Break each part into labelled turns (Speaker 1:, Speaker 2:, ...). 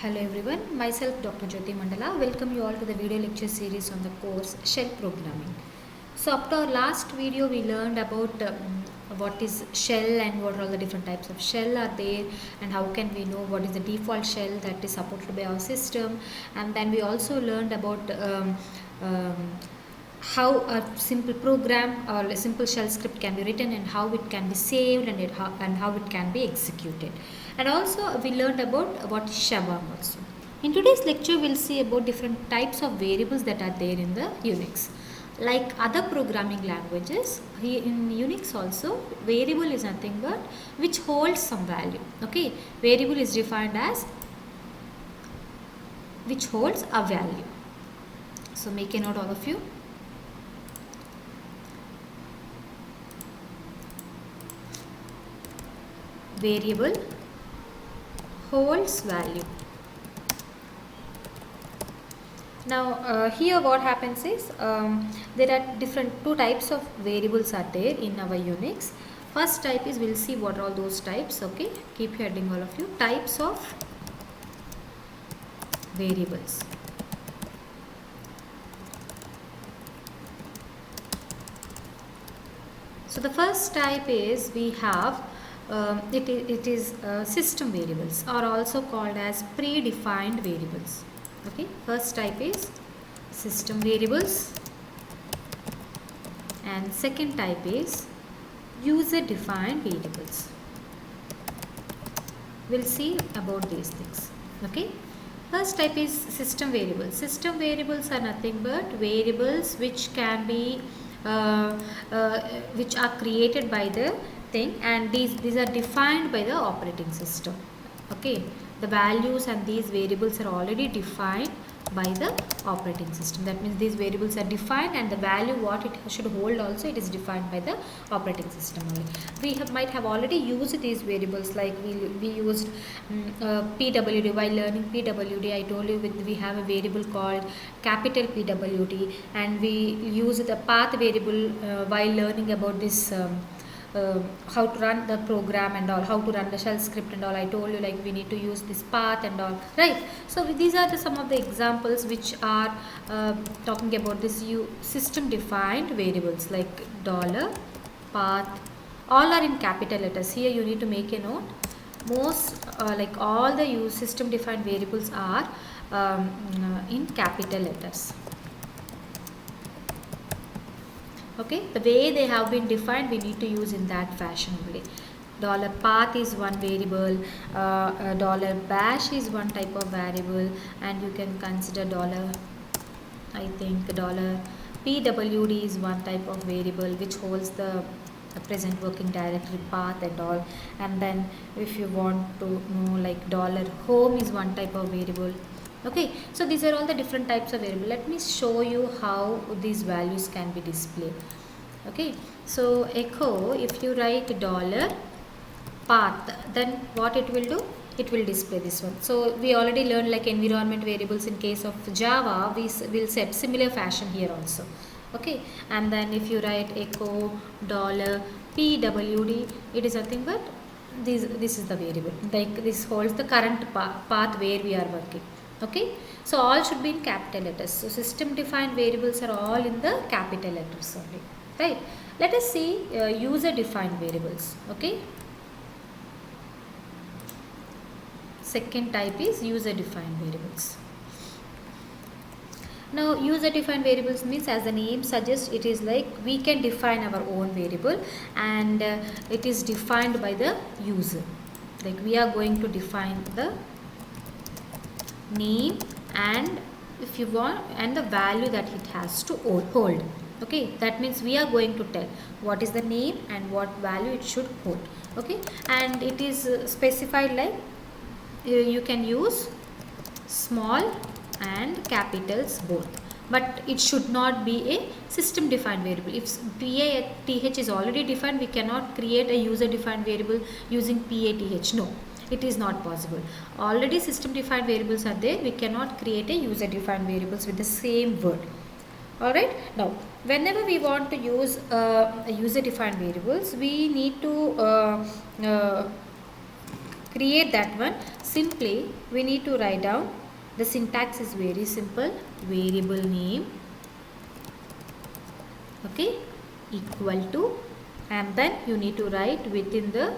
Speaker 1: Hello everyone, myself Dr. Jyoti Mandala. Welcome you all to the video lecture series on the course Shell Programming. So after our last video we learned about what is shell and what are all the different types of shell are there and how can we know what is the default shell that is supported by our system, and then we also learned about um, how a simple program or a simple shell script can be written and how it can be saved and how it can be executed. And also we learned about what is Shabam also. In today's lecture we'll see about different types of variables that are there in the Unix. Like other programming languages, here in Unix also variable is nothing but which holds some value. Okay, variable is defined as which holds a value. So make a note all of you. Variable holds value. Now here what happens is there are two types of variables are there in our Unix. First type is, we'll see what are all those types. Okay, keep heading all of you. Types of variables. So the first type is we have it is system variables, or also called as predefined variables. Okay, first type is system variables and second type is user defined variables. We'll see about these things. Okay, first type is system variables. System variables are nothing but variables which can be which are created by the thing, and these are defined by the operating system. Okay, the values and these variables are already defined by the operating system. That means these variables are defined and the value what it should hold also, it is defined by the operating system only. We might have already used these variables, like we used PWD. While learning PWD, I told you we have a variable called capital PWD, and we use the path variable while learning about this how to run the program and all, how to run the shell script and all. I told you like we need to use this path and all, right? So these are some of the examples which are talking about this system defined variables, like dollar, path, all are in capital letters. Here you need to make a note. Most like all the system defined variables are in capital letters. Okay, the way they have been defined we need to use in that fashion only. Dollar path is one variable, dollar bash is one type of variable, and you can consider dollar, I think dollar pwd is one type of variable which holds the present working directory path and all. And then if you want to know, like dollar home is one type of variable. Okay, so these are all the different types of variable. Let me show you how these values can be displayed. Okay, so echo, if you write dollar path, then what it will do, it will display this one. So we already learned like environment variables in case of Java, we will set similar fashion here also. Okay, and then if you write echo dollar pwd, it is nothing but this is the variable, like this holds the current path where we are working. Okay, so all should be in capital letters. So system defined variables are all in the capital letters only, right? Let us see user defined variables. Okay, second type is user defined variables. Now user defined variables means, as the name suggests, it is like we can define our own variable, and it is defined by the user. Like we are going to define the name and, if you want, and the value that it has to hold. Okay, that means we are going to tell what is the name and what value it should hold. Okay, and it is specified like you can use small and capitals both, but it should not be a system defined variable. If PATH is already defined, we cannot create a user defined variable using PATH. No, it is not possible. Already system defined variables are there, we cannot create a user defined variables with the same word. Alright, now whenever we want to use user defined variables, we need to create that one, simply we need to write down, the syntax is very simple, variable name, okay, equal to, and then you need to write within the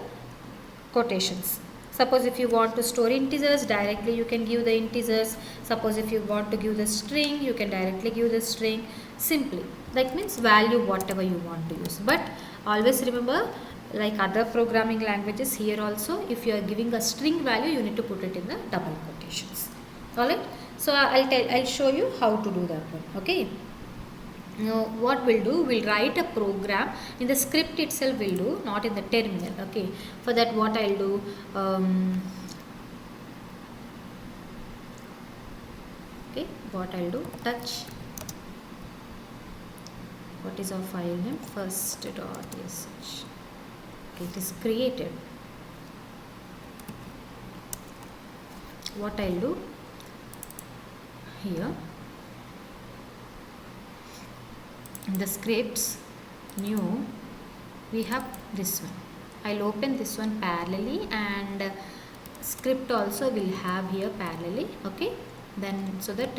Speaker 1: quotations. Suppose if you want to store integers, directly you can give the integers. Suppose if you want to give the string, you can directly give the string. Simply, that means value whatever you want to use. But always remember, like other programming languages, here also if you are giving a string value, you need to put it in the double quotations. Alright, so I'll show you how to do that one. Okay. Now what we'll do, we'll write a program in the script itself, we'll do, not in the terminal. Okay, for that what I'll do, okay, what I'll do, touch, what is our file name, first.sh. okay, it is created. What I'll do here, in the scripts, new, we have this one. I'll open this one parallelly, and script also will have here parallelly. Okay, then so that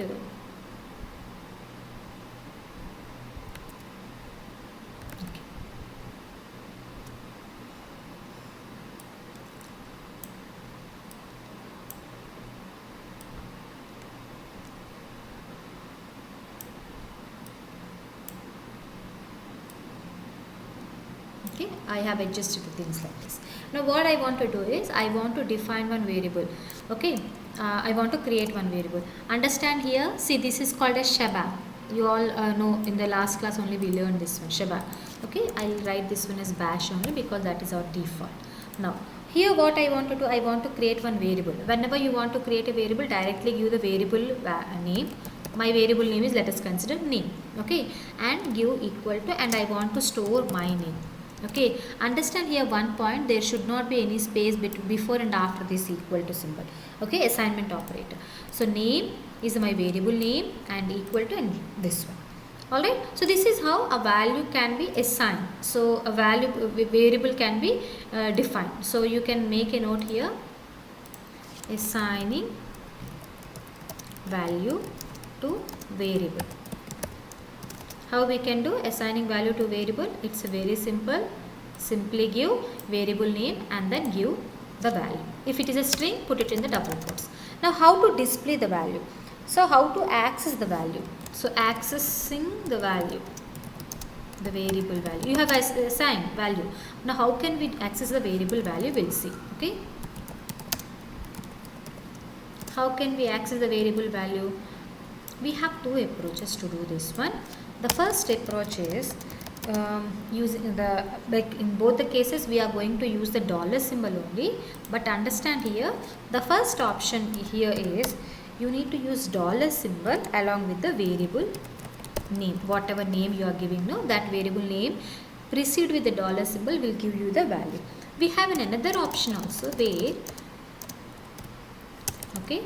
Speaker 1: okay, I have adjusted the things like this. Now what I want to do is, I want to define one variable. Okay, I want to create one variable. Understand here, see, this is called as shebang. You all know, in the last class only we learned this one, shebang. Okay, I'll write this one as bash only because that is our default. Now here what I want to do, I want to create one variable. Whenever you want to create a variable, directly give the variable name. My variable name is, let us consider name. Okay, and give equal to, and I want to store my name. Okay, understand here one point, there should not be any space before and after this equal to symbol. Okay, assignment operator. So name is my variable name and equal to, and this one. Alright, so this is how a value can be assigned. So a variable can be defined. So you can make a note here, assigning value to variable. How we can do assigning value to variable? It's very simple. Simply give variable name and then give the value. If it is a string, put it in the double quotes. Now how to display the value? So how to access the value? So accessing the value, the variable value. You have assigned value. Now how can we access the variable value? We'll see. Okay. How can we access the variable value? We have two approaches to do this one. The first approach is using the, like in both the cases we are going to use the dollar symbol only, but understand here, the first option here is you need to use dollar symbol along with the variable name. Whatever name you are giving, no, that variable name precede with the dollar symbol will give you the value. We have another option also where, okay,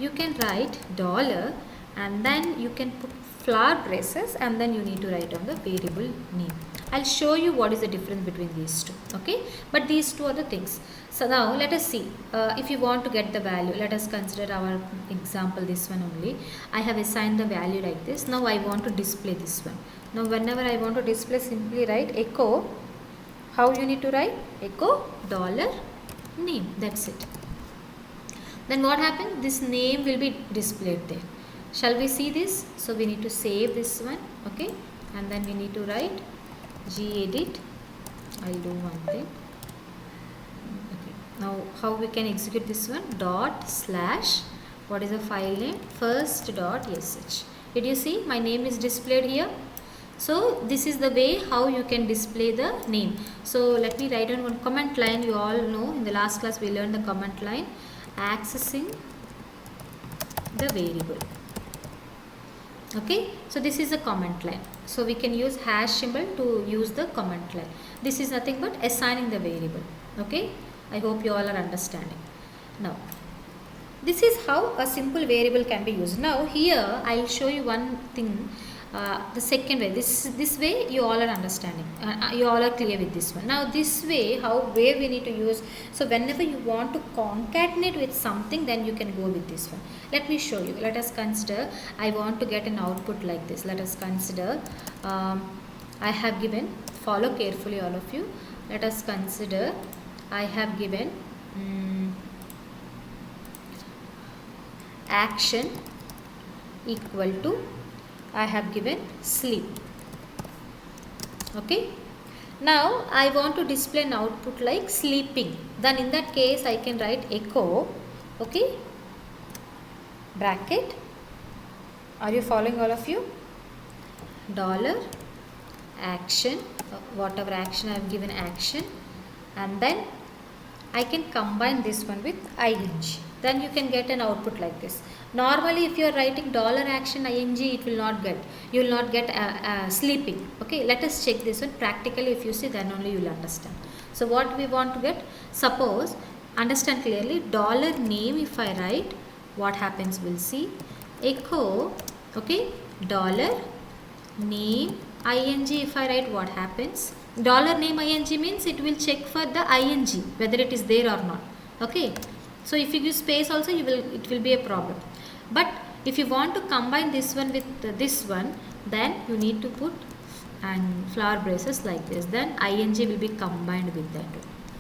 Speaker 1: you can write dollar and then you can put flower braces and then you need to write down the variable name. I'll show you what is the difference between these two. Okay, but these two are the things. So now let us see, if you want to get the value, let us consider our example, this one only. I have assigned the value like this. Now I want to display this one. Now whenever I want to display, simply write echo. How you need to write? Echo dollar name. That's it. Then what happens? This name will be displayed there. Shall we see this? So we need to save this one, okay, and then we need to write gedit. I'll do one thing. Okay. Now how we can execute this one? Dot slash, what is the file name? First.sh. Did you see my name is displayed here? So this is the way how you can display the name. So let me write down one comment line. You all know in the last class we learned the comment line, accessing the variable. Okay, so this is a comment line. So we can use hash symbol to use the comment line. This is nothing but assigning the variable. Okay, I hope you all are understanding. Now this is how a simple variable can be used. Now here I will show you one thing. the second way, this way you all are understanding, you all are clear with this one. Now this way, where we need to use, so whenever you want to concatenate with something, then you can go with this one. Let me show you. Let us consider I want to get an output like this. Let us consider I have given, follow carefully all of you. Let us consider I have given action equal to, I have given sleep. Okay, now I want to display an output like sleeping. Then in that case I can write echo, okay, bracket, are you following all of you, dollar action, whatever action I have given action, and then I can combine this one with ing. Then you can get an output like this. Normally if you are writing dollar action ing, it will not get, you will not get sleeping. Okay, let us check this one practically. If you see, then only you will understand. So what we want to get, suppose, understand clearly, dollar name if I write, what happens we'll see. Echo, okay, dollar name ing if I write, what happens. Dollar name ing means it will check for the ing whether it is there or not. Okay, so if you give space also, it will be a problem. But if you want to combine this one with this one, then you need to put and flower braces like this, then ing will be combined with that.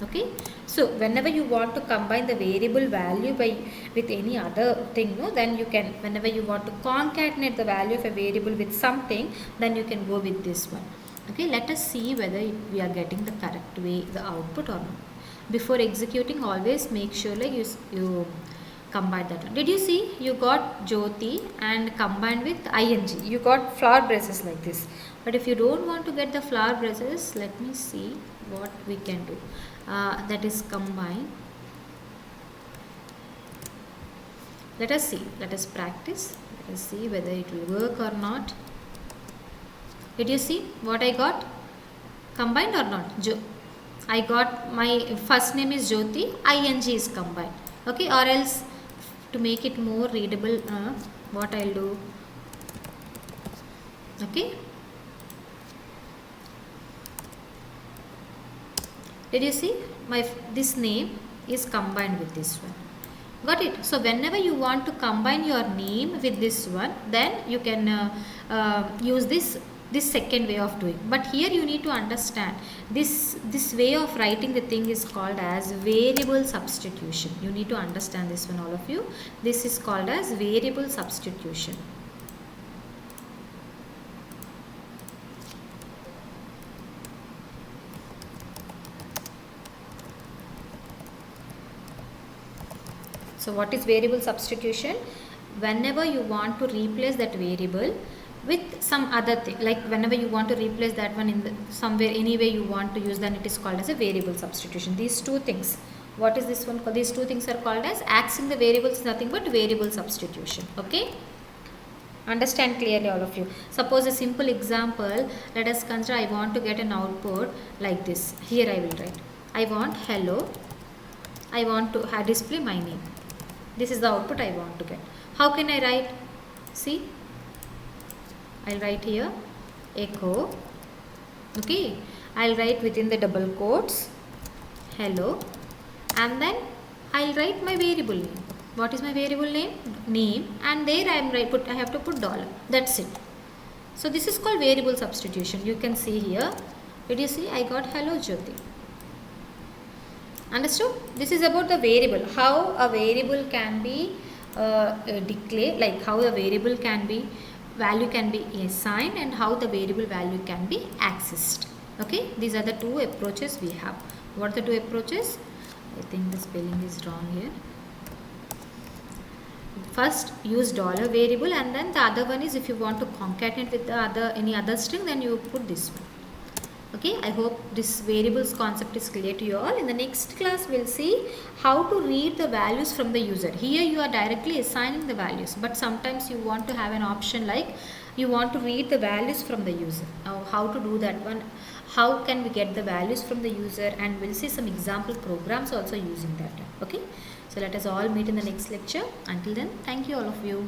Speaker 1: Okay, so whenever you want to combine the variable value with any other thing, no, then you can, whenever you want to concatenate the value of a variable with something, then you can go with this one. Okay, let us see whether we are getting the correct way the output or not. Before executing, always make sure like you combine that one. Did you see, you got Jyoti and combined with ing, you got flower braces like this. But if you don't want to get the flower braces, let me see what we can do. That is combine. Let us see, let us practice, let us see whether it will work or not. Did you see what I got? Combined or not? I got, my first name is Jyoti, ing is combined. Okay, or else to make it more readable, what I'll do. Okay, did you see, this name is combined with this one. Got it? So whenever you want to combine your name with this one, then you can use this second way of doing. But here you need to understand this way of writing the thing is called as variable substitution. You need to understand this one, all of you. This is called as variable substitution. So what is variable substitution? Whenever you want to replace that variable with some other thing, like whenever you want to replace that one in somewhere, anyway you want to use, then it is called as a variable substitution. These two things, what is this one called? These two things are called as, axing the variables is nothing but variable substitution. Okay, understand clearly all of you. Suppose a simple example, let us consider I want to get an output like this. Here I will write, I want hello, I want to display my name. This is the output I want to get. How can I write? See, I'll write here echo. Okay, I'll write within the double quotes hello, and then I'll write my variable name. What is my variable name? Name, and there I have to put dollar. That's it. So this is called variable substitution. You can see here. Did you see? I got hello Jyoti. Understood? This is about the variable. How a variable can be declared, like how a variable can be, value can be assigned, and how the variable value can be accessed. Okay, these are the two approaches we have. What are the two approaches? I think the spelling is wrong here. First use dollar variable, and then the other one is if you want to concatenate with the any other string, then you put this one. Okay, I hope this variables concept is clear to you all. In the next class, we'll see how to read the values from the user. Here you are directly assigning the values, but sometimes you want to have an option like you want to read the values from the user. Now, how to do that one? How can we get the values from the user? And we'll see some example programs also using that. Okay, so let us all meet in the next lecture. Until then, thank you all of you.